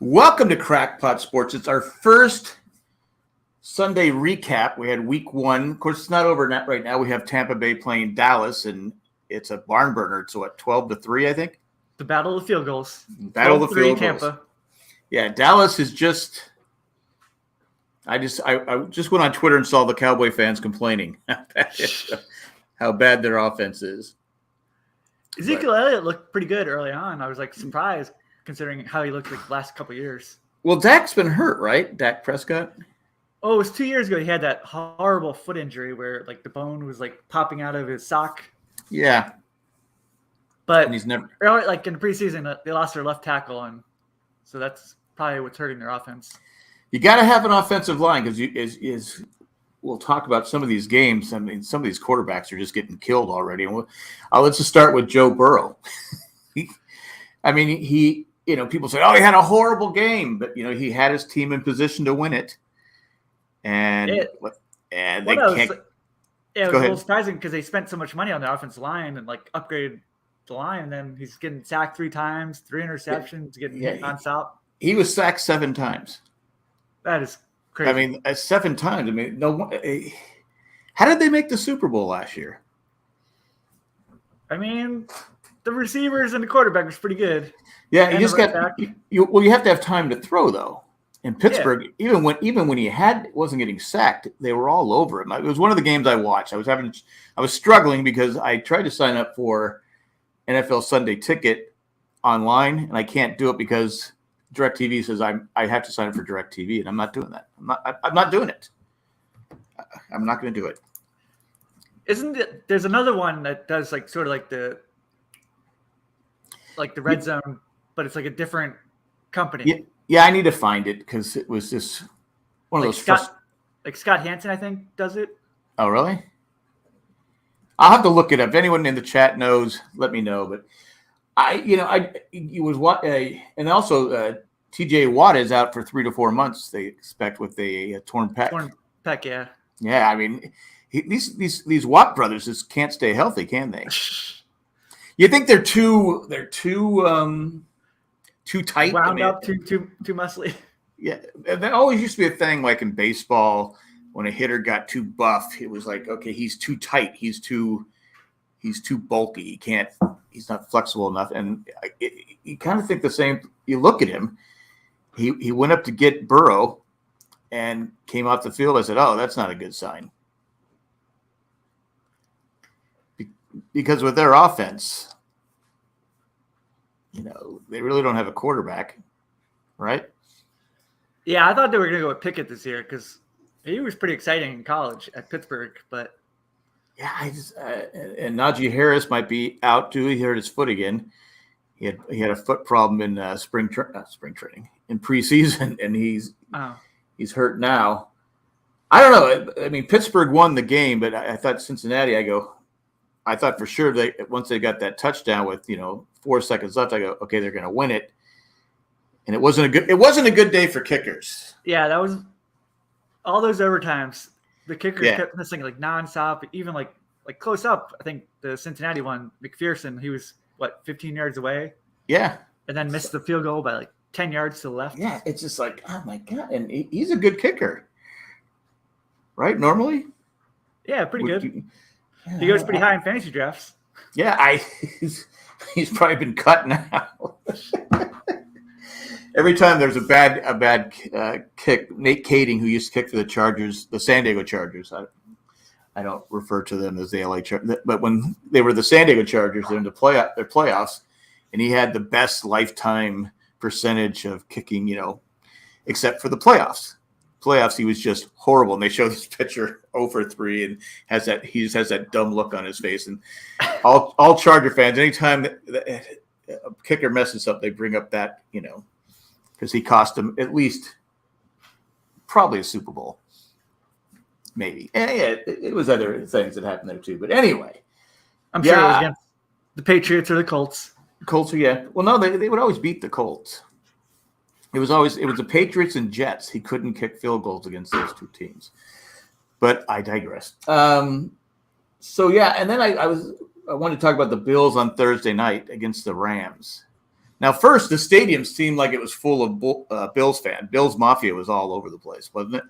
Welcome to Crackpot Sports. It's our first Sunday recap. We had week one. Of course, it's not over right now. We have Tampa Bay playing Dallas, and it's a barn burner. It's what, 12-3, I think? The battle of field goals. Battle of the field Tampa. goals. Yeah, Dallas is just – I just went on Twitter and saw the Cowboy fans complaining how bad their offense is. Ezekiel Elliott looked pretty good early on. I was surprised considering how he looked the last couple of years. Well, Dak's been hurt, right? Dak Prescott? Oh, it was 2 years ago. He had that horrible foot injury where the bone was popping out of his sock. Yeah. But and he's never early, in the preseason, they lost their left tackle, and so that's probably what's hurting their offense. You got to have an offensive line because we'll talk about some of these games. I mean, some of these quarterbacks are just getting killed already. And let's just start with Joe Burrow. People say, "Oh, he had a horrible game," but he had his team in position to win it, and they can't. Yeah, it was a little surprising because they spent so much money on their offensive line and upgraded the line. And then he's getting sacked 3 times, 3 interceptions, getting hit nonstop. He was sacked 7 times. That is crazy. I mean, 7 times. I mean, no. How did they make the Super Bowl last year? I mean, the receivers and the quarterback was pretty good. Yeah, you just you have to have time to throw though. In Pittsburgh, even when he wasn't getting sacked, they were all over him. It was one of the games I watched. I was struggling because I tried to sign up for NFL Sunday Ticket online, and I can't do it because DirecTV says I have to sign up for DirecTV, and I'm not doing that. I'm not doing it. I'm not going to do it. There's another one that does sort of the red zone, but it's a different company. Yeah, I need to find it because it was just one of those. Scott Hansen, I think, does it. Oh, really? I'll have to look it up. If anyone in the chat knows, let me know. But and also T.J. Watt is out for 3 to 4 months. They expect with a torn pec. Torn pec, yeah. Yeah, I mean, these Watt brothers just can't stay healthy, can they? You think they're too tight, wound up, too muscly. Yeah, that always used to be a thing. Like in baseball, when a hitter got too buff, it was okay, he's too tight, he's too bulky, he's not flexible enough. And you kind of think the same. You look at him, he went up to get Burrow, and came off the field. I said, "Oh, that's not a good sign." Because with their offense, they really don't have a quarterback, right? Yeah, I thought they were going to go with Pickett this year because he was pretty exciting in college at Pittsburgh. But yeah, and Najee Harris might be out too. He hurt his foot again. He had a foot problem in spring training in preseason, and he's hurt now. I don't know. I mean, Pittsburgh won the game, but I thought Cincinnati. I thought for sure once they got that touchdown with 4 seconds left, I go, okay, they're going to win it. And it wasn't a good day for kickers. Yeah, that was all those overtimes. The kickers kept missing nonstop, even close up. I think the Cincinnati one, McPherson, he was 15 yards away. Yeah, and then missed the field goal by 10 yards to the left. Yeah, it's just oh my god, and he's a good kicker, right? Normally, yeah, pretty good. He goes pretty high in fantasy drafts. Yeah, he's probably been cut now. Every time there's a bad kick, Nate Kading, who used to kick for the Chargers, the San Diego Chargers. I don't refer to them as the LA Chargers, but when they were the San Diego Chargers, they're in their playoffs, and he had the best lifetime percentage of kicking, except for the playoffs. Playoffs, he was just horrible, and they show this picture 0-for-3, and he just has that dumb look on his face. And all Charger fans, anytime that a kicker messes up, they bring up that, because he cost them at least probably a Super Bowl, maybe. And yeah, it was other things that happened there too. But anyway, I'm sure it was against the Patriots or the Colts. Colts, yeah. Well, no, they would always beat the Colts. It was the Patriots and Jets. He couldn't kick field goals against those two teams. But I digress. So yeah, and then I wanted to talk about the Bills on Thursday night against the Rams. Now, first, the stadium seemed like it was full of Bills fans. Bills Mafia was all over the place, wasn't it?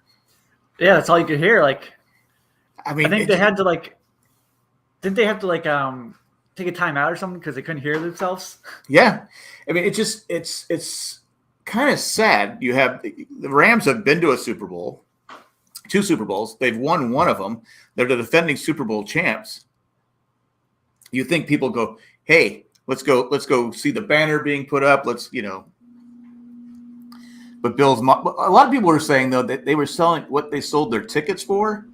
Yeah, that's all you could hear. Like, I mean, I think they had to like. Didn't they have to like take a timeout or something because they couldn't hear themselves? Yeah, I mean, it's kind of sad. You have the Rams have been to a Super Bowl, 2 Super Bowls. They've won one of them. They're the defending Super Bowl champs. You think people go, hey, let's go see the banner being put up. Let's, but a lot of people were saying though that they were selling what they sold their tickets for,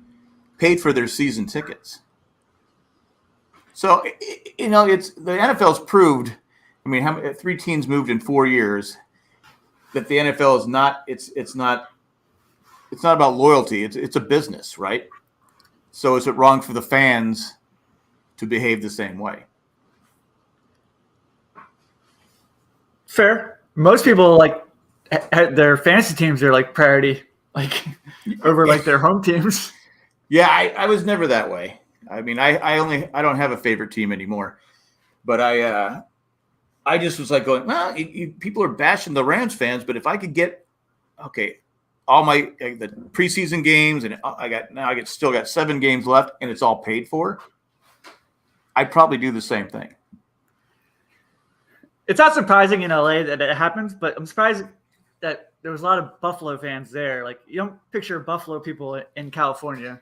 paid for their season tickets. So, it's the NFL's proved. I mean, 3 teams moved in 4 years. That the NFL is not. It's not about loyalty. It's a business, right? So, is it wrong for the fans to behave the same way? Fair. Most people like their fantasy teams are like priority, like over like their home teams. Yeah, I was never that way. I mean, I don't have a favorite team anymore, but I just was like going, well, people are bashing the Rams fans, but if I could get, all the preseason games, and I still got 7 games left, and it's all paid for, I'd probably do the same thing. It's not surprising in LA that it happens, but I'm surprised that there was a lot of Buffalo fans there. Like, you don't picture Buffalo people in California.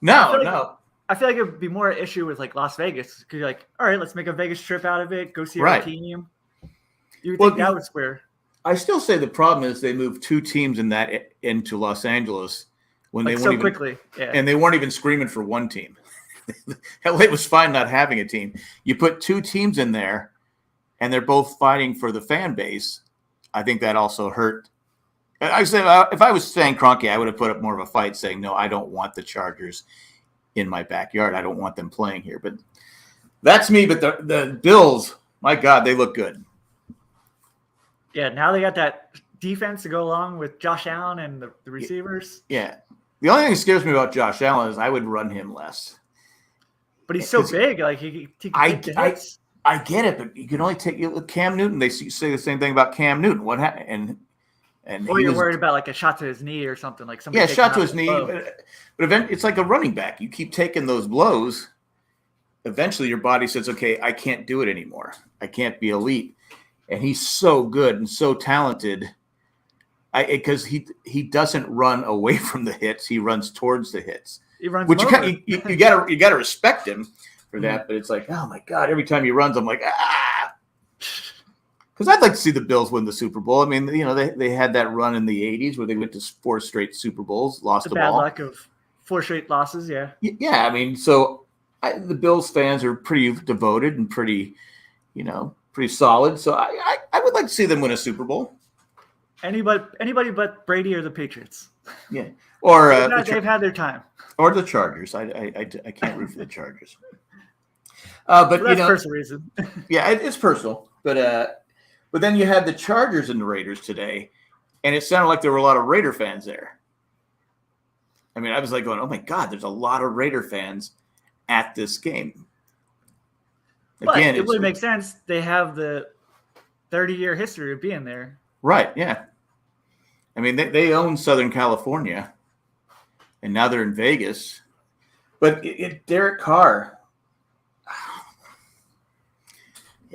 No. I feel like it would be more an issue with like Las Vegas because you're like, all right, let's make a Vegas trip out of it. Go see our team. You would think that was square. I still say the problem is they moved 2 teams into Los Angeles when like they so weren't quickly. Yeah. And they weren't even screaming for one team. LA was fine not having a team. You put 2 teams in there, and they're both fighting for the fan base. I think that also hurt. I say if I was Stan Kroenke, I would have put up more of a fight, saying, "No, I don't want the Chargers in my backyard. I don't want them playing here." But that's me. But the Bills, my God, they look good. Yeah, now they got that defense to go along with Josh Allen and the receivers. Yeah. The only thing that scares me about Josh Allen is I would run him less. But he's so big. Like he can take the hits. I get it, but you can only take Cam Newton. They say the same thing about Cam Newton. What happened? Or you're worried about like a shot to his knee or something like something. Yeah, shot to his knee. But it's like a running back. You keep taking those blows. Eventually, your body says, "Okay, I can't do it anymore. I can't be elite." And he's so good and so talented. Because he doesn't run away from the hits. He runs towards the hits. He runs. Which you gotta respect him for that. But it's like, oh my God! Every time he runs, I'm like, ah. Because I'd like to see the Bills win the Super Bowl. I mean, they had that run in the '80s where they went to 4 straight Super Bowls, lost the ball. Bad luck of 4 straight losses. Yeah. Yeah, I mean, so the Bills fans are pretty devoted and pretty solid. So I would like to see them win a Super Bowl. Anybody but Brady or the Patriots. Yeah, or they've had their time. Or the Chargers. I can't root for the Chargers. But that's personal reason. Yeah, it's personal. But then you had the Chargers and the Raiders today, and it sounded like there were a lot of Raider fans there. I mean, I was like going, "Oh my God, there's a lot of Raider fans at this game." Again, it really makes sense. They have the 30-year history of being there. Right, yeah. I mean, they own Southern California, and now they're in Vegas. But Derek Carr,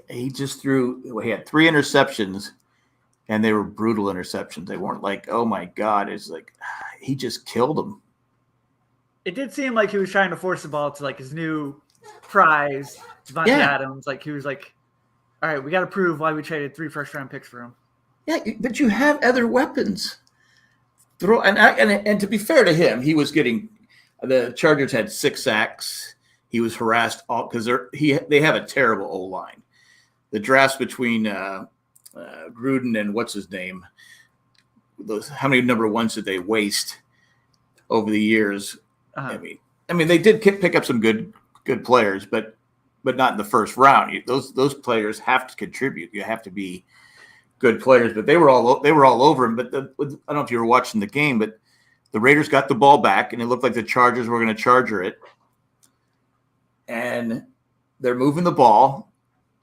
he had 3 interceptions, and they were brutal interceptions. They weren't like, oh my God, it's like he just killed them. It did seem like he was trying to force the ball to like his new prize, Devontae Adams. Like he was like, all right, we got to prove why we traded 3 first-round picks for him. Yeah, but you have other weapons. And to be fair to him, he was getting the Chargers had 6 sacks. He was harassed because they have a terrible O-line. The drafts between Gruden and what's his name, how many number 1s did they waste over the years? I mean, they did pick up some good players, but not in the first round. Those players have to contribute. You have to be good players, but they were all over him. But I don't know if you were watching the game, but the Raiders got the ball back, and it looked like the Chargers were going to charger it. And they're moving the ball,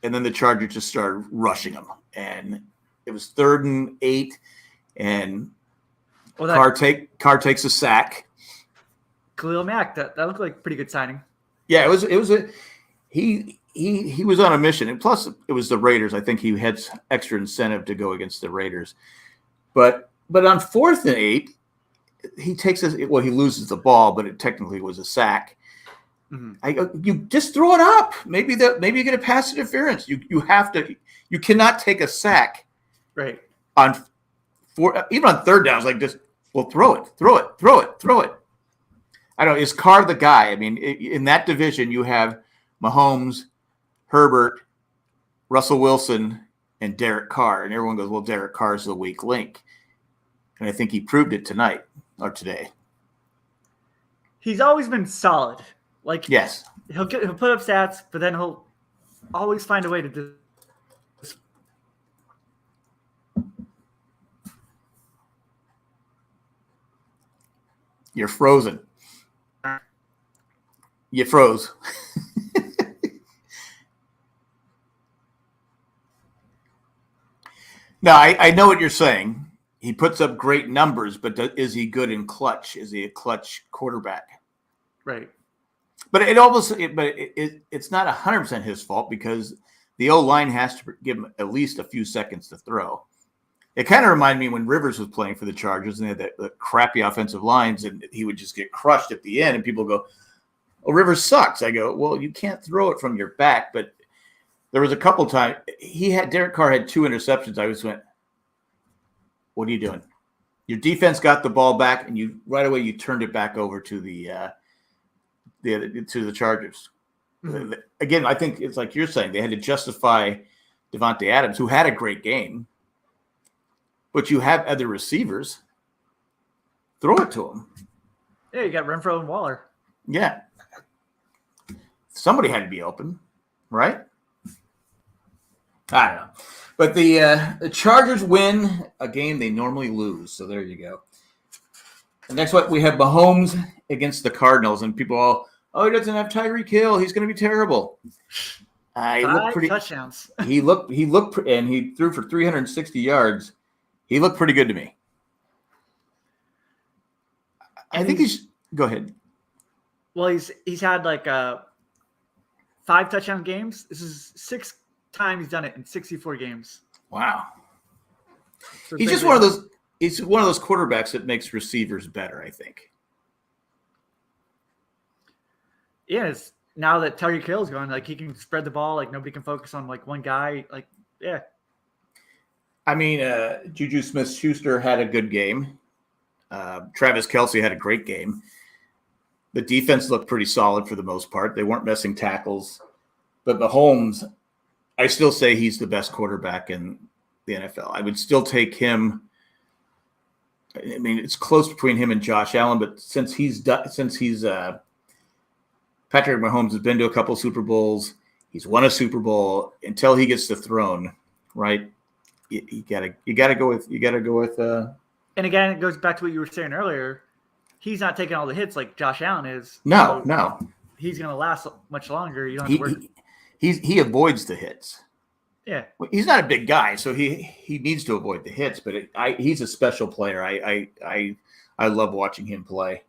and then the Chargers just started rushing him, and it was 3rd and 8, and Carr takes a sack. Khalil Mack, that looked like a pretty good signing. Yeah, he was on a mission, and plus it was the Raiders. I think he had extra incentive to go against the Raiders, but on 4th and 8, he loses the ball, but it technically was a sack. Mm-hmm. You just throw it up. Maybe you get a pass interference. You have to. You cannot take a sack, right? Even on 3rd downs, like just throw it. I don't know. Is Carr the guy? I mean, in that division, you have Mahomes, Herbert, Russell Wilson, and Derek Carr, and everyone goes, "Well, Derek Carr is the weak link," and I think he proved it tonight or today. He's always been solid. Like, yes, he'll put up stats, but then he'll always find a way to do. You're frozen. You froze. No, I know what you're saying. He puts up great numbers, but is he good in clutch? Is he a clutch quarterback? Right. But it's not 100% his fault because the O-line has to give him at least a few seconds to throw. It kind of reminded me when Rivers was playing for the Chargers and they had the crappy offensive lines and he would just get crushed at the end and people go, "Oh, Rivers sucks." I go, "Well, you can't throw it from your back." But there was a couple times Derek Carr had 2 interceptions. I just went, "What are you doing? Your defense got the ball back and right away you turned it back over to the Chargers." Mm-hmm. Again, I think it's like you're saying, they had to justify Devontae Adams, who had a great game, but you have other receivers. Throw it to him. Yeah, you got Renfrow and Waller. Yeah. Somebody had to be open, right? I don't know. But the Chargers win a game they normally lose, so there you go. And next one, we have Mahomes against the Cardinals, and people he doesn't have Tyreek Hill. He's going to be terrible. He looked pretty touchdowns. he looked, and he threw for 360 yards. He looked pretty good to me. I think go ahead. Well, he's had like 5 touchdown games. This is 6th time he's done it in 64 games. Wow. So he's just one of those. He's one of those quarterbacks that makes receivers better, I think. Yeah, it's now that Tyreek Hill is gone, like he can spread the ball, like nobody can focus on like one guy. Like, yeah. I mean, Juju Smith-Schuster had a good game. Travis Kelce had a great game. The defense looked pretty solid for the most part. They weren't missing tackles. But Mahomes, I still say he's the best quarterback in the NFL. I would still take him. I mean, it's close between him and Josh Allen, but since Patrick Mahomes has been to a couple Super Bowls, he's won a Super Bowl. Until he gets the throne, right? You gotta go with. And again, it goes back to what you were saying earlier. He's not taking all the hits like Josh Allen is. No. He's going to last much longer. You don't have to worry. He avoids the hits. Yeah. He's not a big guy, so he needs to avoid the hits. But he's a special player. I love watching him play.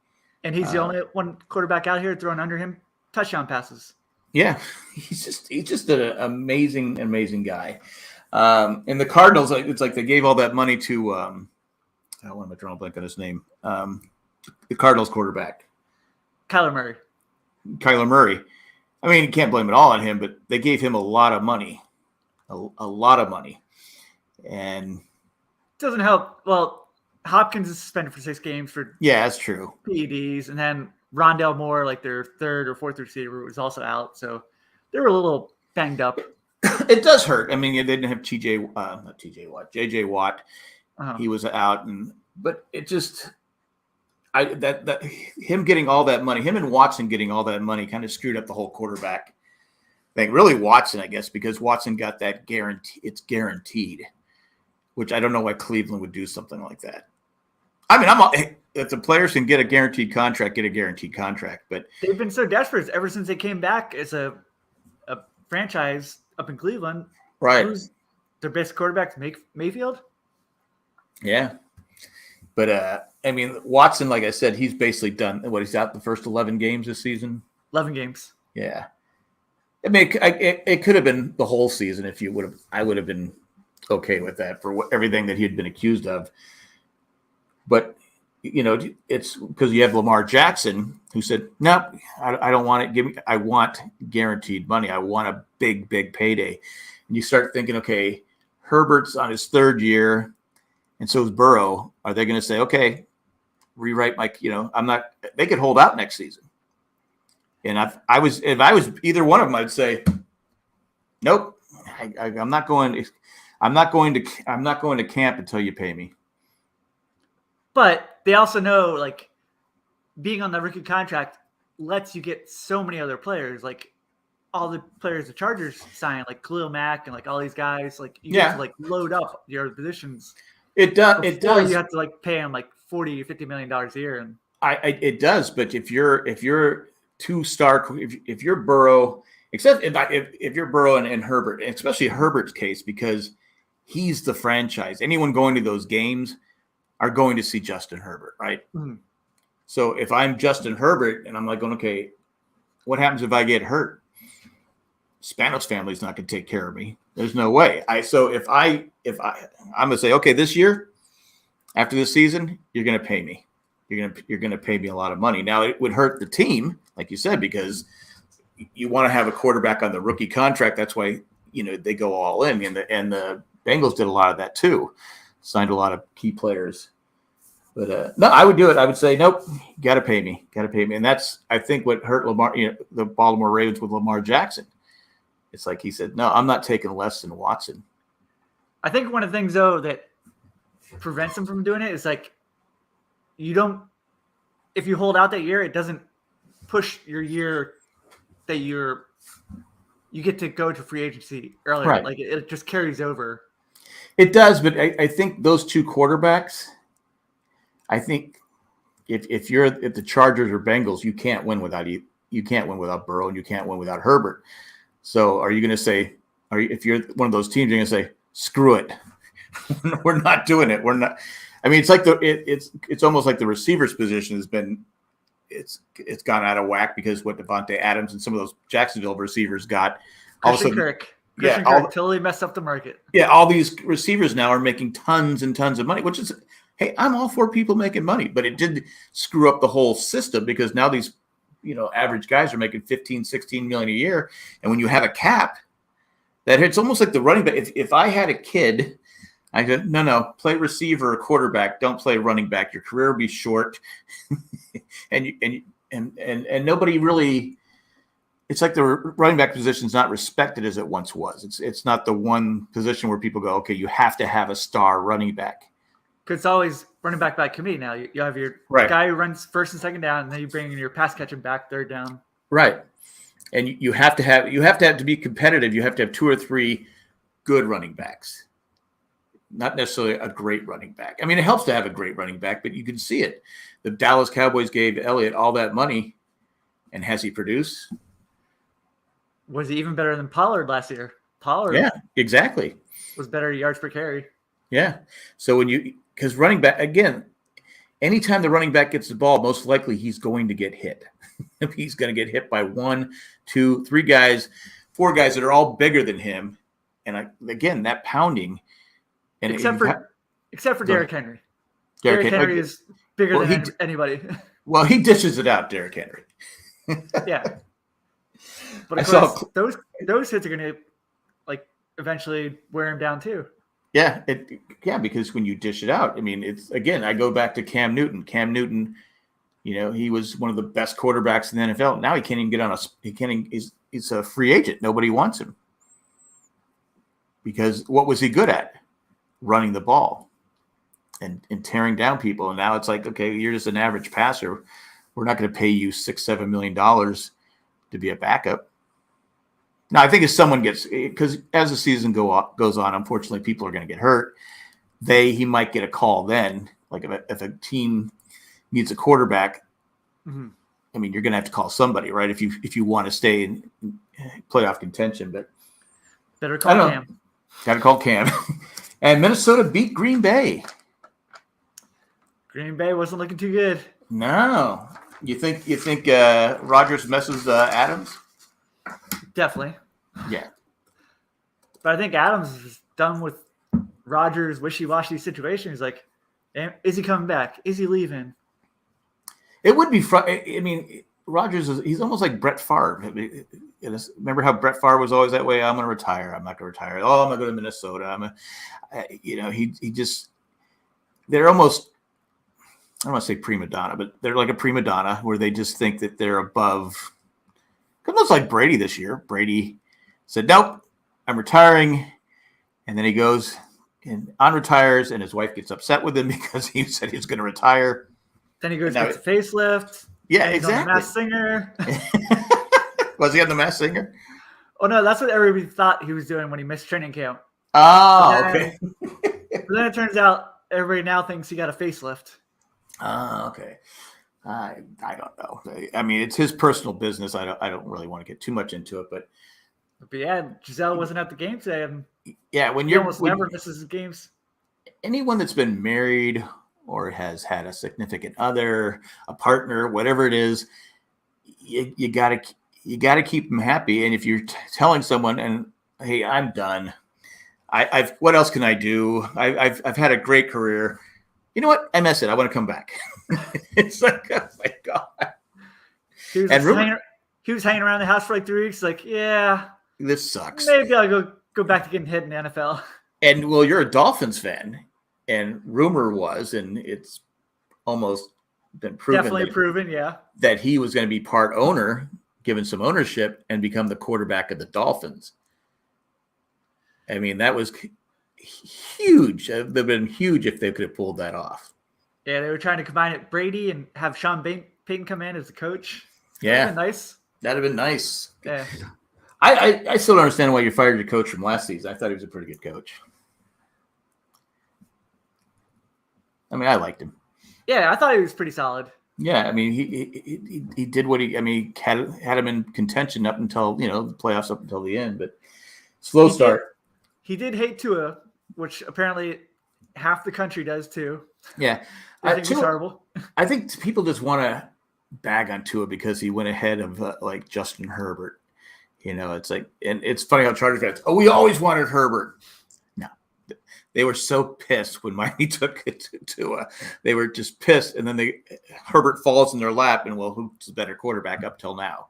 And he's the only one quarterback out here throwing under him touchdown passes. Yeah, he's just an amazing guy. And the Cardinals, it's like they gave all that money to why am I drawing a blank on his name? The Cardinals quarterback, Kyler Murray. I mean, you can't blame it all on him, but they gave him a lot of money, a lot of money, and doesn't help. Well, Hopkins is suspended for 6 games for that's true PEDs, and then Rondale Moore, like their 3rd or 4th receiver, was also out, so they were a little banged up. It does hurt. I mean, they didn't have JJ Watt. Uh-huh. He was out, but it just him getting all that money, him and Watson getting all that money, kind of screwed up the whole quarterback thing. Really, Watson, I guess, because Watson got that guarantee. It's guaranteed, which I don't know why Cleveland would do something like that. I mean, if the players can get a guaranteed contract, get a guaranteed contract. But they've been so desperate ever since they came back as a franchise up in Cleveland. Right. Who's their best quarterback? Mayfield? Yeah. But, I mean, Watson, like I said, he's basically done what he's out the first 11 games this season. 11 games. Yeah. I mean, it could have been the whole season if you would have. I would have been okay with that for everything that he had been accused of. But, it's because you have Lamar Jackson who said, no, I don't want it. I want guaranteed money. I want a big, big payday. And you start thinking, okay, Herbert's on his third year, and so is Burrow. Are they going to say, okay, rewrite my, I'm not, they could hold out next season. And if I was either one of them, I'd say, nope, I'm not going to camp until you pay me. But they also know, like, being on the rookie contract lets you get so many other players, like all the players the Chargers sign, like Khalil Mack and like all these guys. Like you get to like load up your positions. It does. It does. You have to like pay them like $40-50 million a year, and it does. But if you're two-star, if you're Burrow, except if you're Burrow and Herbert, especially Herbert's case, because he's the franchise. Anyone going to those games are going to see Justin Herbert, right? Mm-hmm. So if I'm Justin Herbert and I'm like going, okay, what happens if I get hurt? Spanos family's not going to take care of me. There's no way. I'm going to say, okay, this year, after this season, you're going to pay me. You're going to pay me a lot of money. Now it would hurt the team, like you said, because you want to have a quarterback on the rookie contract. That's why they go all in, and the Bengals did a lot of that too. Signed a lot of key players. But no, I would do it. I would say, nope, got to pay me. And that's, I think, what hurt Lamar, the Baltimore Ravens with Lamar Jackson. It's like he said, no, I'm not taking less than Watson. I think one of the things, though, that prevents him from doing it is like, if you hold out that year, it doesn't push your year that you get to go to free agency earlier. Right. Like it just carries over. It does, but I think those two quarterbacks, I think if the Chargers or Bengals, you can't win without Burrow, and you can't win without Herbert. So are you going to say, if you're one of those teams, you're going to say, screw it. We're not doing it. We're not. I mean, it's like it's almost like the receivers position has been, it's gone out of whack because what Devontae Adams and some of those Jacksonville receivers got. Christian Kirk totally messed up the market. Yeah, all these receivers now are making tons and tons of money, which is, hey, I'm all for people making money, but it did screw up the whole system because now these, average guys are making 15, 16 million a year. And when you have a cap, that it's almost like the running back. If I had a kid, I said, no, play receiver or quarterback. Don't play running back. Your career will be short. and nobody really, it's like the running back position is not respected as it once was. It's not the one position where people go, okay, you have to have a star running back. Because it's always running back by committee now. You have your guy who runs first and second down, and then you bring in your pass catching back third down. Right. And you have to be competitive. You have to have 2 or 3 good running backs. Not necessarily a great running back. I mean, it helps to have a great running back, but you can see it. The Dallas Cowboys gave Elliott all that money, and has he produced? Was he even better than Pollard last year? Pollard, yeah, exactly, was better yards per carry. Yeah. So because running back, again, anytime the running back gets the ball, most likely he's going to get hit. He's going to get hit by 1, 2, 3 guys, 4 guys that are all bigger than him, and again, that pounding. And except for Derrick Henry. Derrick Henry is bigger than anybody. Well, he dishes it out, Derrick Henry. Yeah. But of course, those hits are going to eventually wear him down too. Yeah, because when you dish it out, I mean, it's again, I go back to Cam Newton. Cam Newton, he was one of the best quarterbacks in the NFL. Now he can't even get on he's a free agent. Nobody wants him. Because what was he good at? Running the ball and tearing down people. And now it's like, okay, you're just an average passer. We're not going to pay you $6-7 million to be a backup. Now, I think if someone because as the season goes on, unfortunately, people are going to get hurt. He might get a call then. Like if a team needs a quarterback, mm-hmm. I mean, you're going to have to call somebody, right? If you want to stay in playoff contention. But Better I call know. Cam. Got to call Cam. And Minnesota beat Green Bay. Green Bay wasn't looking too good. No. You think Rodgers messes Adams? Definitely. Yeah. But I think Adams is done with Rodgers' wishy-washy situation. He's like, is he coming back? Is he leaving? It would be I mean, Rodgers he's almost like Brett Favre. Remember how Brett Favre was always that way? I'm going to retire. I'm not going to retire. Oh, I'm going to go to Minnesota. He just they're almost, I don't want to say prima donna, but they're like a prima donna where they just think that they're above. Almost like Brady this year. Brady said, "Nope, I'm retiring," and then he goes and unretires, and his wife gets upset with him because he said he was going to retire. Then he goes gets a facelift. Yeah, he's exactly. On the Masked Singer. Was he on the Masked Singer? Oh no, that's what everybody thought he was doing when he missed training camp. Oh, okay. But then it turns out everybody now thinks he got a facelift. Okay. I don't know. I mean, it's his personal business. I don't really want to get too much into it, but yeah, Giselle wasn't at the game today, and yeah, when he you're almost never misses his games. Anyone that's been married or has had a significant other, a partner, whatever it is, you gotta keep them happy. And if you're telling someone, and hey, I'm done. I've what else can I do? I've had a great career. You know what? I miss it. I want to come back. It's like, oh my God. He was hanging around the house for like 3 weeks. Like, yeah, this sucks. Maybe I'll go back to getting hit in the NFL. And well, you're a Dolphins fan, and rumor was, and it's almost been proven. Definitely proven, yeah. That he was going to be part owner, given some ownership, and become the quarterback of the Dolphins. I mean, that was huge. They've been huge if they could have pulled that off. Yeah, they were trying to combine it Brady and have Sean Payton come in as the coach. Yeah, that'd been nice. That'd have been nice. Yeah, I still don't understand why you fired your coach from last season. I thought he was a pretty good coach. I mean, I liked him. Yeah, I thought he was pretty solid. Yeah, I mean, he did what he. I mean, had him in contention up until the playoffs, up until the end, but slow start. He did hate Tua, which apparently half the country does too. Yeah, I think he's horrible. I think people just want to bag on Tua because he went ahead of like Justin Herbert. It's like, and it's funny how Chargers fans, we always wanted Herbert. No, they were so pissed when Miami took it to Tua. They were just pissed, and then Herbert falls in their lap, and who's the better quarterback up till now?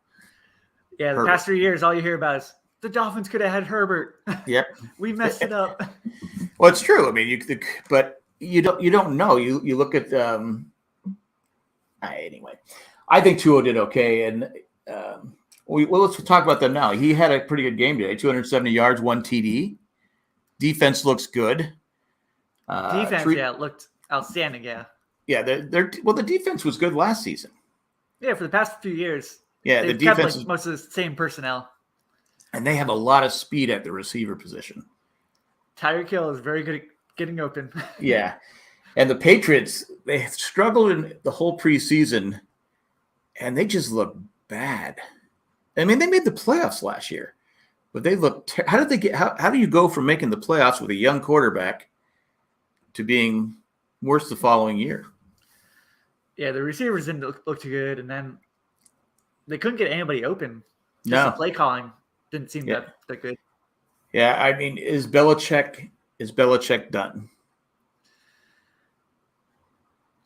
Yeah, the past 3 years, all you hear about is the Dolphins could have had Herbert. Yep, we messed it up. Well, it's true. I mean, but you don't know. You look at anyway. I think Tua did okay, and let's talk about them now. He had a pretty good game today. 270 yards, 1 TD. Defense looks good. Defense, looked outstanding. Yeah. Yeah, the defense was good last season. Yeah, for the past few years. Yeah, the defense kept, most of the same personnel. And they have a lot of speed at the receiver position. Tyreek Hill is very good at getting open. Yeah. And the Patriots, they struggled in the whole preseason, and they just look bad. I mean, they made the playoffs last year, but they look. How do you go from making the playoffs with a young quarterback to being worse the following year? Yeah, the receivers didn't look too good, and then they couldn't get anybody open. No, the play calling didn't seem that good. Yeah, I mean, is Belichick done?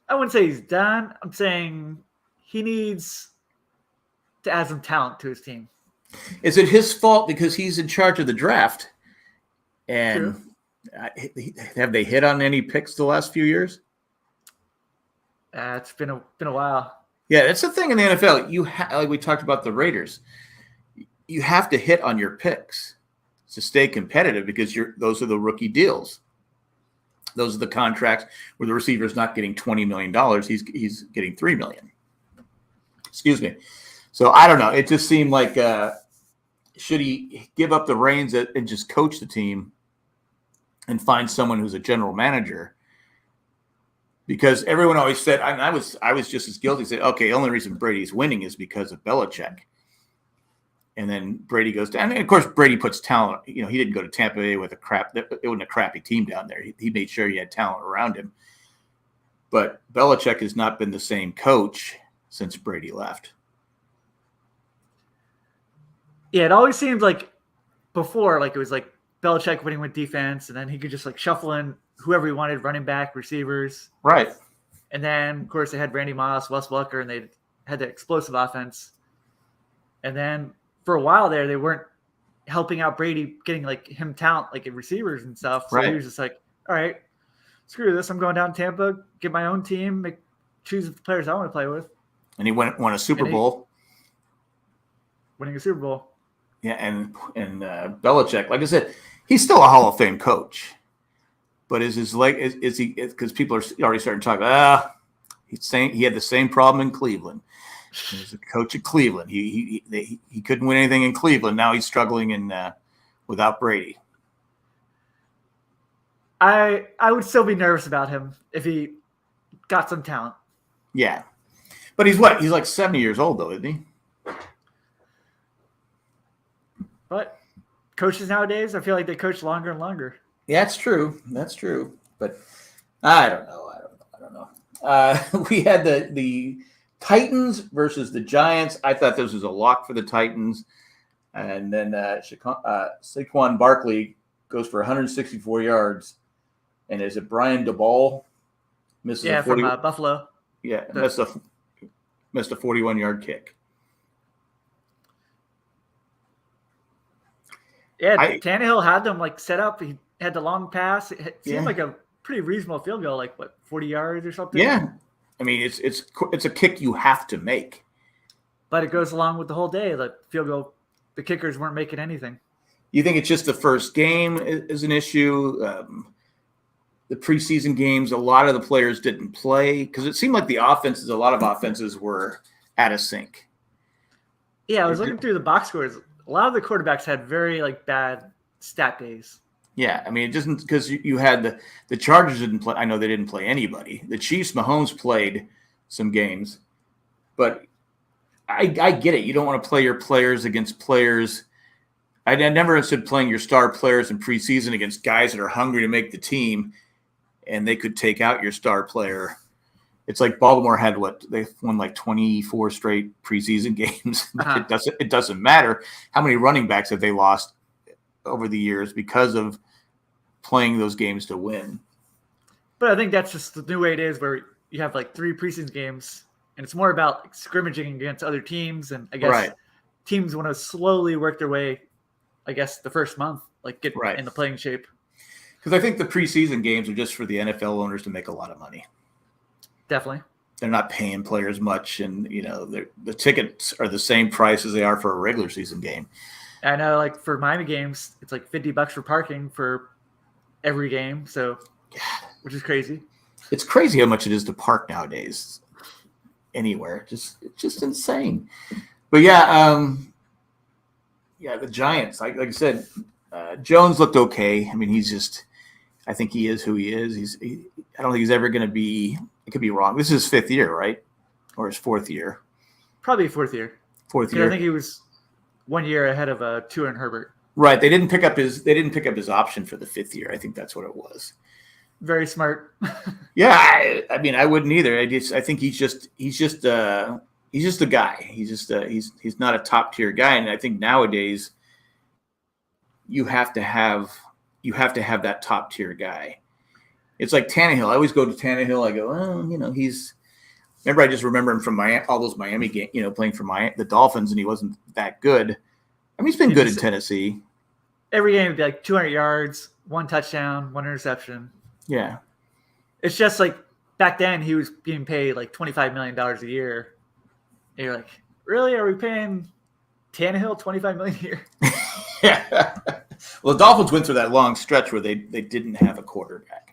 I wouldn't say he's done. I'm saying he needs to add some talent to his team. Is it his fault because he's in charge of the draft? And have they hit on any picks the last few years? It's been a while. Yeah, that's the thing in the NFL. Like we talked about the Raiders. You have to hit on your picks to stay competitive because those are the rookie deals. Those are the contracts where the receiver is not getting $20 million. He's getting $3 million. Excuse me. So I don't know. It just seemed like should he give up the reins and just coach the team and find someone who's a general manager? Because everyone always said, and I was just as guilty. Said, okay, the only reason Brady's winning is because of Belichick. And then Brady goes down. And of course, Brady puts talent. He didn't go to Tampa Bay with it wasn't a crappy team down there. He made sure he had talent around him. But Belichick has not been the same coach since Brady left. Yeah, it always seemed like before, like it was like Belichick winning with defense, and then he could just like shuffle in whoever he wanted, running back, receivers. Right. And then, of course, they had Randy Moss, Wes Welker, and they had the explosive offense. And then for a while there, they weren't helping out Brady, getting like him talent, like in receivers and stuff. So he was just like, all right, screw this. I'm going down to Tampa, get my own team, choose the players I want to play with. And he won a Super Bowl. Winning a Super Bowl. Yeah, and Belichick, like I said, he's still a Hall of Fame coach. But is he? Because people are already starting to talk. He's saying he had the same problem in Cleveland. He was a coach at Cleveland. He couldn't win anything in Cleveland. Now he's struggling without Brady. I would still be nervous about him if he got some talent. Yeah, but he's what? He's like 70 years old though, isn't he? But coaches nowadays, I feel like they coach longer and longer. Yeah, that's true. That's true. But I don't know. We had the Titans versus the Giants. I thought this was a lock for the Titans. And then Saquon Barkley goes for 164 yards. And is it Brian DeBall? Misses a 40, from Buffalo. Yeah, missed a 41-yard kick. Yeah, Tannehill had them like set up. He had the long pass. It seemed like a pretty reasonable field goal, like 40 yards or something. Yeah, I mean it's a kick you have to make. But it goes along with the whole day. The field goal, the kickers weren't making anything. You think it's just the first game is an issue? The preseason games, a lot of the players didn't play because it seemed like a lot of offenses were out of sync. Yeah, I was looking through the box scores. A lot of the quarterbacks had very bad stat days. Yeah, I mean, it doesn't because you had the Chargers didn't play. I know they didn't play anybody. The Chiefs, Mahomes played some games, but I get it. You don't want to play your players against players. I never said playing your star players in preseason against guys that are hungry to make the team, and they could take out your star player. It's like Baltimore had they won like 24 straight preseason games. It doesn't matter how many running backs have they lost over the years because of playing those games to win. But I think that's just the new way it is, where you have like 3 preseason games, and it's more about scrimmaging against other teams. And I guess teams want to slowly work their way, I guess, the first month, like get in the playing shape. Because I think the preseason games are just for the NFL owners to make a lot of money. Definitely. They're not paying players much, and the tickets are the same price as they are for a regular season game. I know, like for Miami games, it's like $50 for parking for every game, which is crazy. It's crazy how much it is to park nowadays. Anywhere, it's just insane. But the Giants, like I said, Jones looked okay. I mean, I think he is who he is. I don't think he's ever going to be. It could be wrong. This is his 5th year, right? Or his 4th year? Probably 4th year. 4th year. I think he was 1 year ahead of Tua and Herbert. Right. They didn't pick up his option for the 5th year. I think that's what it was. Very smart. Yeah, I mean, I wouldn't either. I think he's just a guy. He's not a top tier guy, and I think nowadays you have to have that top tier guy. It's like Tannehill. I always go to Tannehill. I go, I just remember him from all those Miami games, playing for the Dolphins, and he wasn't that good. I mean, he's been good in Tennessee. Every game would be like 200 yards, 1 touchdown, 1 interception. Yeah. It's just like back then he was being paid like $25 million a year. And you're like, really? Are we paying Tannehill $25 million a year? Yeah. Well, the Dolphins went through that long stretch where they didn't have a quarterback.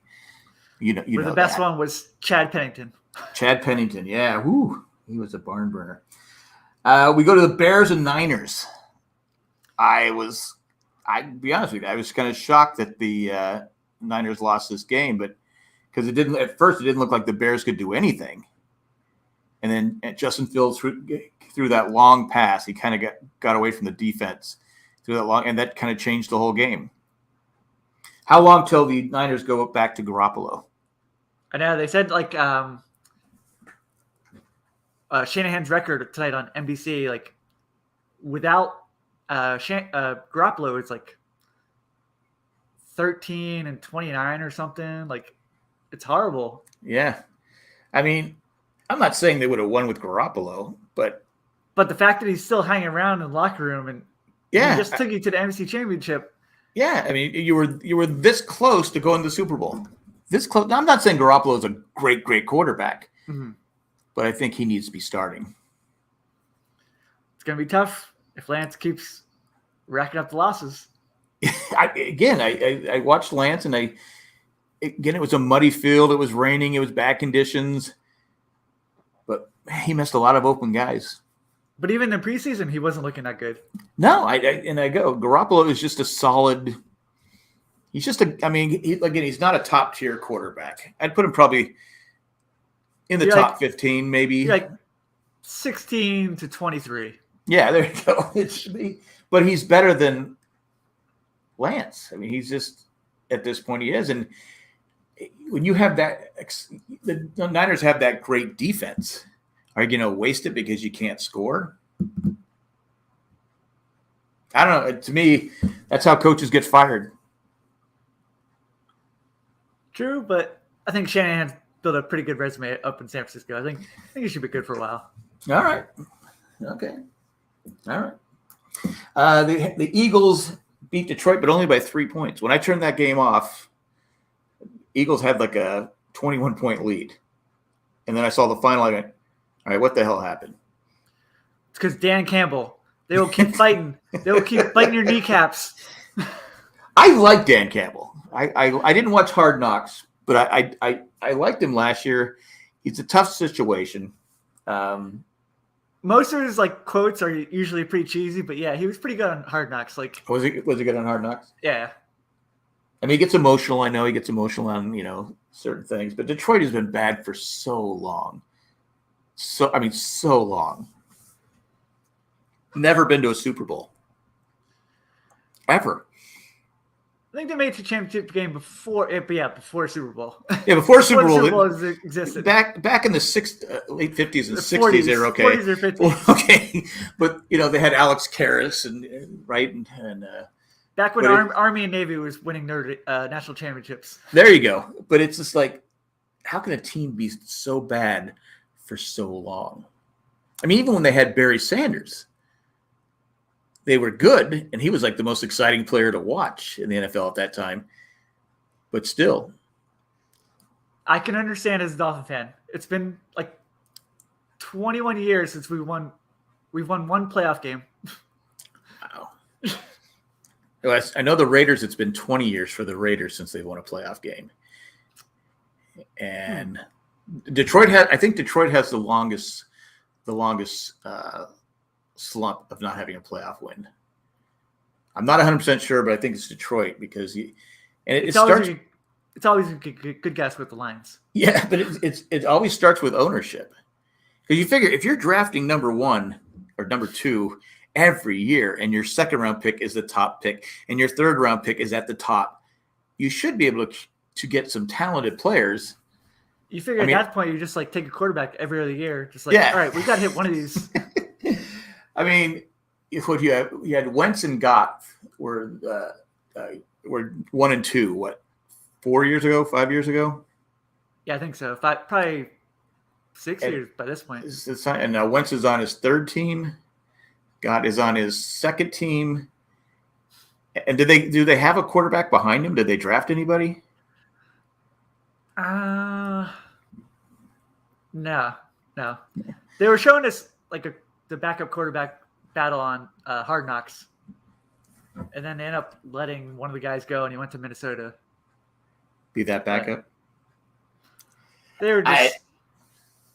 The best one was Chad Pennington. Chad Pennington, yeah. Woo. He was a barn burner. We go to the Bears and Niners. I'll be honest with you, I was kind of shocked that the Niners lost this game, but because it didn't look like the Bears could do anything. And then Justin Fields threw that long pass. He kind of got away from the defense through that long, and that kind of changed the whole game. How long till the Niners go back to Garoppolo? I know they said like Shanahan's record tonight on NBC, like without Garoppolo, it's like 13-29 or something. Like it's horrible. Yeah, I mean, I'm not saying they would have won with Garoppolo, but the fact that he's still hanging around in the locker room and he just took you to the NFC Championship. Yeah, I mean, you were this close to going to the Super Bowl. This close. Now, I'm not saying Garoppolo is a great quarterback, but I think he needs to be starting. It's going to be tough if Lance keeps racking up the losses. I watched Lance, and it was a muddy field. It was raining. It was bad conditions, but he missed a lot of open guys. But even in preseason, he wasn't looking that good. No, Garoppolo is just a solid. He's just he's not a top tier quarterback. I'd put him probably in the top 15, maybe. Like 16 to 23. Yeah, there you go. It should be, but he's better than Lance. I mean, he's just at this point he is, and when you have that, the Niners have that great defense. Are you going to waste it because you can't score? I don't know. To me, that's how coaches get fired. True, but I think Shanahan's built a pretty good resume up in San Francisco. I think he should be good for a while. All right. Okay. All right. The Eagles beat Detroit, but only by 3 points. When I turned that game off, Eagles had like a 21-point lead. And then I saw the final. I went, all right, what the hell happened? It's because Dan Campbell. They will keep fighting. They will keep biting your kneecaps. I like Dan Campbell. I didn't watch Hard Knocks, but I liked him last year. It's a tough situation. Most of his quotes are usually pretty cheesy, but yeah, he was pretty good on Hard Knocks. Was he good on Hard Knocks? Yeah. I mean, he gets emotional. I know he gets emotional on certain things, but Detroit has been bad for so long. So long. Never been to a Super Bowl. Ever. I think they made the championship game before Super Bowl. Yeah, before Super Bowl. Super Bowl existed. Back in the late 50s and 60s, they were okay. 40s or 50s. Well, okay, but they had Alex Karras and back when Army and Navy was winning national championships. There you go. But it's just like, how can a team be so bad for so long? I mean, even when they had Barry Sanders, they were good, and he was like the most exciting player to watch in the NFL at that time. But still, I can understand as a Dolphin fan. It's been like 21 years since we've won one playoff game. Wow. I know the Raiders. It's been 20 years for the Raiders since they won a playoff game, and Detroit has the longest slump of not having a playoff win. I'm not 100% sure, but I think it's Detroit because it's always a good guess with the Lions. Yeah, but it always starts with ownership. Because you figure if you're drafting number 1 or number 2 every year, and your second round pick is the top pick, and your third round pick is at the top, you should be able to get some talented players. You figure at that point, you just take a quarterback every other year. Just all right, we've got to hit one of these. I mean, what you had Wentz and Gott were 1 and 2. What, 4 years ago, 5 years ago? Yeah, I think so. Probably 6 years by this point. And now Wentz is on his third team. Gott is on his second team. And do they have a quarterback behind him? Did they draft anybody? No. They were showing us the backup quarterback battle on Hard Knocks, and then they ended up letting one of the guys go, and he went to Minnesota. Be that backup? They were just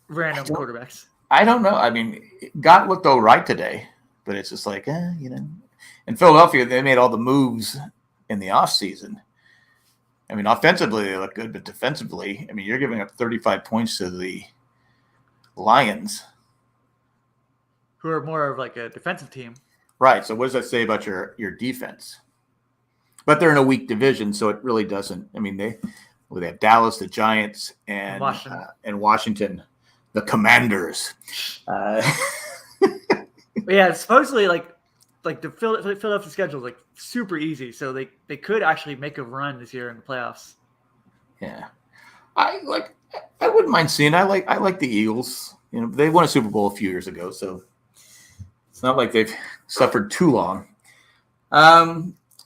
random quarterbacks. I don't know. I mean, Gott looked all right today, but it's just in Philadelphia, they made all the moves in the offseason. I mean, offensively, they look good, but defensively, I mean, you're giving up 35 points to the Lions. who are more of like a defensive team. Right. So what does that say about your defense? But they're in a weak division, so it really doesn't. I mean, they have Dallas, the Giants, and Washington, the Commanders. Yeah, supposedly like the Philadelphia schedule is like super easy, so they could actually make a run this year in the playoffs. Yeah, I wouldn't mind seeing. I like the Eagles. You know, they won a Super Bowl a few years ago, so it's not like they've suffered too long.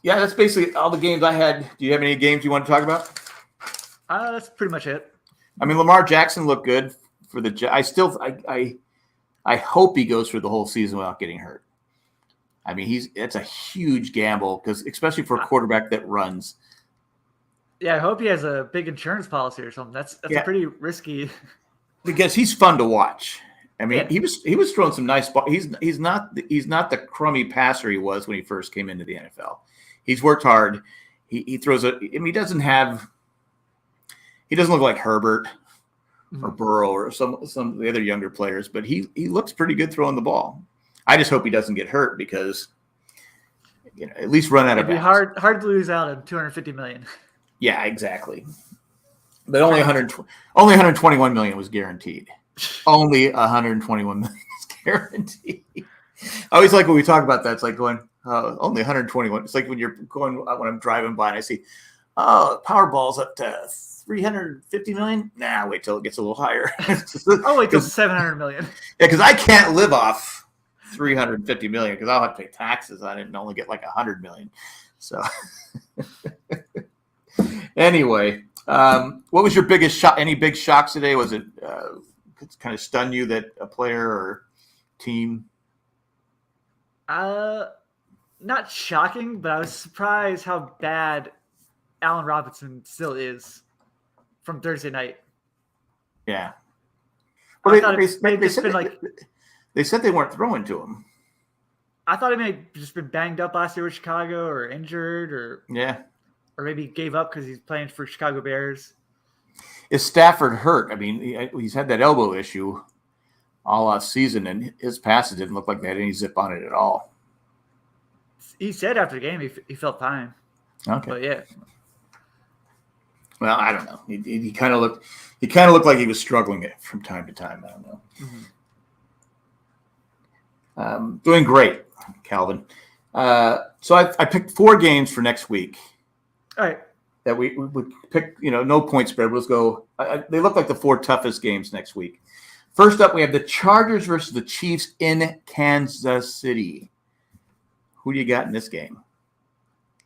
Yeah, that's basically all the games I had. Do you have any games you want to talk about? That's pretty much it. I mean, Lamar Jackson looked good for the. I hope he goes through the whole season without getting hurt. I mean, it's a huge gamble because especially for a quarterback that runs. Yeah, I hope he has a big insurance policy or something. That's a pretty risky. Because he's fun to watch. I mean, he was throwing some nice ball. He's not the crummy passer he was when he first came into the NFL. He's worked hard. He throws he doesn't look like Herbert or Burrow or some of the other younger players, but he looks pretty good throwing the ball. I just hope he doesn't get hurt because at least run out of bounds. It'd be hard to lose out on $250 million. Yeah, exactly. But only 121 million was guaranteed. Only 121 million is guaranteed. I always like when we talk about that. It's like going, only 121. It's like when I'm driving by and I see, Powerball's up to 350 million. Nah, wait till it gets a little higher. I'll wait till 700 million. Yeah, because I can't live off 350 million because I'll have to pay taxes on it and only get like 100 million. So anyway, what was your biggest shock? Any big shocks today? Was it kind of stun you that a player or team? Not shocking, but I was surprised how bad Allen Robinson still is from Thursday night. Yeah. Well, they said they weren't throwing to him. I thought he may have just been banged up last year with Chicago or injured or maybe gave up because he's playing for Chicago Bears. Is Stafford hurt? I mean, he's had that elbow issue all off season, and his passes didn't look like they had any zip on it at all. He said after the game he felt fine. Okay. But yeah. Well, I don't know. He kind of looked like he was struggling it from time to time. I don't know. Mm-hmm. Doing great, Calvin. So I picked 4 games for next week. All right. That we would pick, no point spread. Let's go. They look like the 4 toughest games next week. First up, we have the Chargers versus the Chiefs in Kansas City. Who do you got in this game?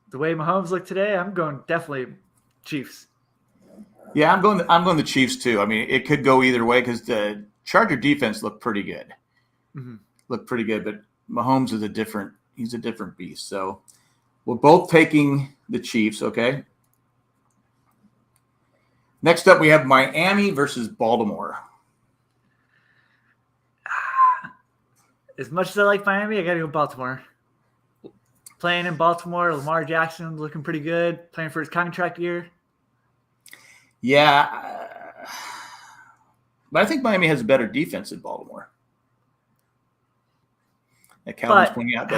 The way Mahomes looked today, I'm going definitely Chiefs. Yeah, I'm going the Chiefs too. I mean, it could go either way because the Charger defense looked pretty good. Mm-hmm. Looked pretty good, but Mahomes is he's a different beast. So we're both taking the Chiefs, okay? Next up, we have Miami versus Baltimore. As much as I like Miami, I got to go Baltimore. Playing in Baltimore, Lamar Jackson looking pretty good. Playing for his contract year. Yeah. But I think Miami has a better defense than Baltimore. Calvin's pointing out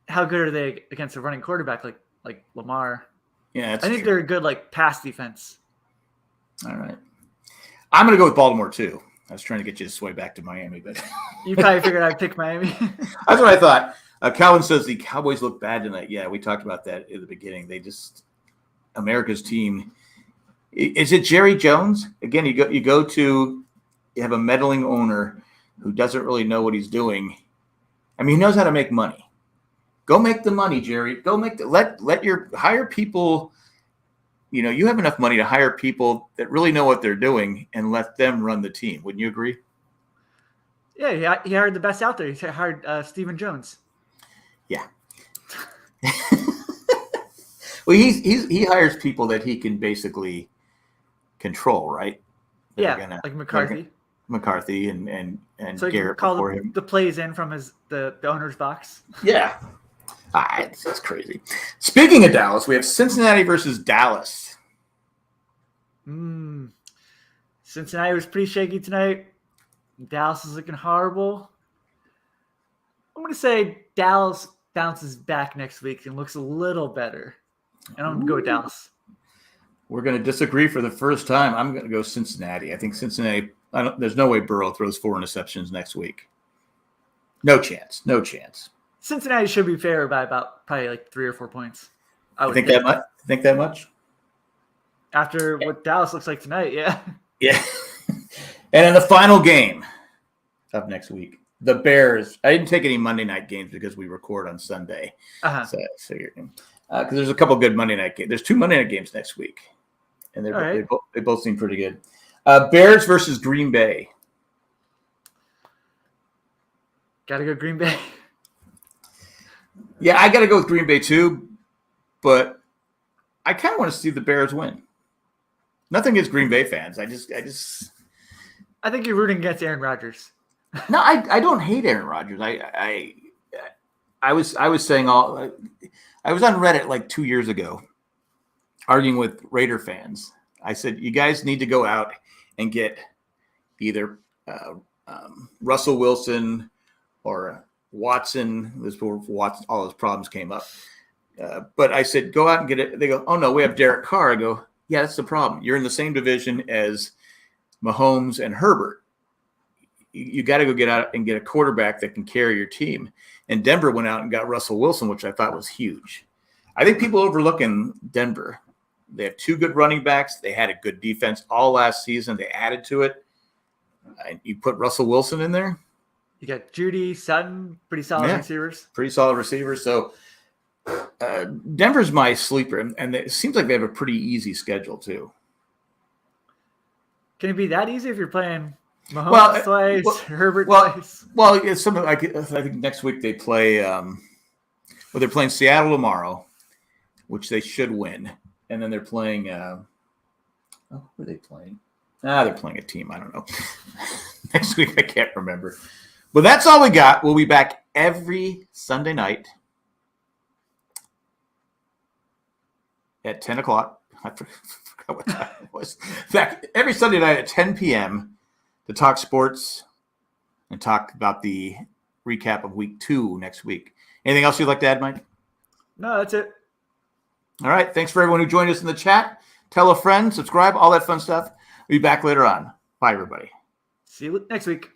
how good are they against a running quarterback like Lamar? Yeah, I think they're a good pass defense. All right. I'm going to go with Baltimore too. I was trying to get you to sway back to Miami, but you probably figured I'd pick Miami. That's what I thought. Calvin says the Cowboys look bad tonight. Yeah, we talked about that in the beginning. America's team. Is it Jerry Jones? Again, you have a meddling owner who doesn't really know what he's doing. I mean, he knows how to make money. Go make the money, Jerry. Go make hire people. You have enough money to hire people that really know what they're doing and let them run the team. Wouldn't you agree? Yeah, he hired the best out there. He hired Stephen Jones. Yeah. Well, he hires people that he can basically control, right? Yeah, like McCarthy. McCarthy and so Garrett call before him. The plays in from the owner's box. Yeah. That's crazy. Speaking of Dallas, we have Cincinnati versus Dallas. Cincinnati was pretty shaky tonight. Dallas is looking horrible. I'm going to say Dallas bounces back next week and looks a little better. And I'm going to go with Dallas. We're going to disagree for the first time. I'm going to go Cincinnati. I think Cincinnati, there's no way Burrow throws 4 interceptions next week. No chance. No chance. Cincinnati should be favored by about probably like 3 or 4 points. I think that much? Think that much? After what Dallas looks like tonight, yeah. Yeah. And in the final game of next week, the Bears. I didn't take any Monday night games because we record on Sunday. Uh-huh. So because there's a couple good Monday night games. There's 2 Monday night games next week, and they both seem pretty good. Bears versus Green Bay. Got to go Green Bay. Yeah, I got to go with Green Bay too, but I kind of want to see the Bears win. Nothing against Green Bay fans. I think you're rooting against Aaron Rodgers. No, I don't hate Aaron Rodgers. I was saying I was on Reddit like 2 years ago arguing with Raider fans. I said, you guys need to go out and get either Russell Wilson or Watson. This before Watson, all his problems came up. But I said, go out and get it. They go, oh no, we have Derek Carr. I go, yeah, that's the problem. You're in the same division as Mahomes and Herbert. You got to go get out and get a quarterback that can carry your team. And Denver went out and got Russell Wilson, which I thought was huge. I think people overlooking Denver. They have 2 good running backs. They had a good defense all last season. They added to it. You put Russell Wilson in there. You got Judy, Sutton, pretty solid receivers. Pretty solid receivers. So Denver's my sleeper, and it seems like they have a pretty easy schedule too. Can it be that easy if you're playing Mahomes twice, Herbert twice? Well, it's something like I think next week they play. They're playing Seattle tomorrow, which they should win, and then they're playing. Who are they playing? They're playing a team. I don't know. Next week I can't remember. But that's all we got. We'll be back every Sunday night at 10 o'clock. I forgot what time it was. Every Sunday night at 10 p.m. to talk sports and talk about the recap of week 2 next week. Anything else you'd like to add, Mike? No, that's it. All right. Thanks for everyone who joined us in the chat. Tell a friend, subscribe, all that fun stuff. We'll be back later on. Bye, everybody. See you next week.